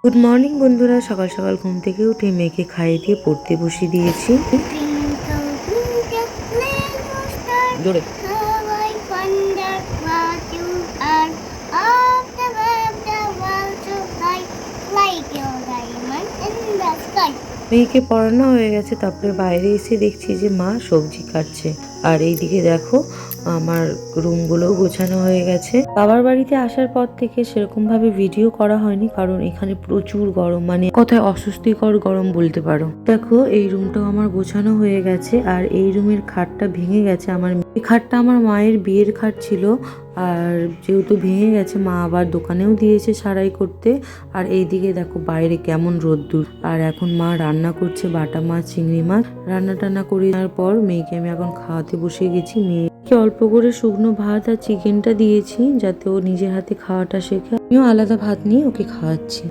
Good morning বন্ধুরা, সকাল সকাল ঘুম থেকে উঠে মেয়েকে খাইয়ে দিয়ে পড়তে বসিয়ে দিয়েছি। জোরে মেয়েকে পড়ানো হয়ে গেছে, তারপরে বাইরে এসে দেখছি যে মা সবজি কাটছে। আর এইদিকে দেখো আমার রুমগুলোও গোছানো হয়ে গেছে। বাবার বাড়িতে আসার পর থেকে সেরকম ভাবে ভিডিও করা হয়নি, কারণ এখানে প্রচুর গরম, মানে কোথায় অস্বস্তিকর গরম বলতে পারো। দেখো এই রুমটাও আমার গোছানো হয়ে গেছে। আর এই রুমের খাটটা ভেঙে গেছে। এই খাটটা আমার মায়ের বিয়ের খাট ছিল, আর যেহেতু ভেঙে গেছে মা আবার দোকানেও দিয়েছে সারাই করতে। আর এইদিকে দেখো বাইরে কেমন রোদ্দুর। আর এখন মা রান্না করছে বাটা মাছ, চিংড়ি মাছ। রান্না টান্না করে নেওয়ার পর মেয়েকে আমি এখন খাওয়াতে বসে গেছি। মেয়েকে অল্প করে শুকনো ভাত আর চিকেনটা দিয়েছি, যাতে ও নিজের হাতে খাওয়াটা শেখে। আমিও আলাদা ভাত নিয়ে ওকে খাওয়াচ্ছি।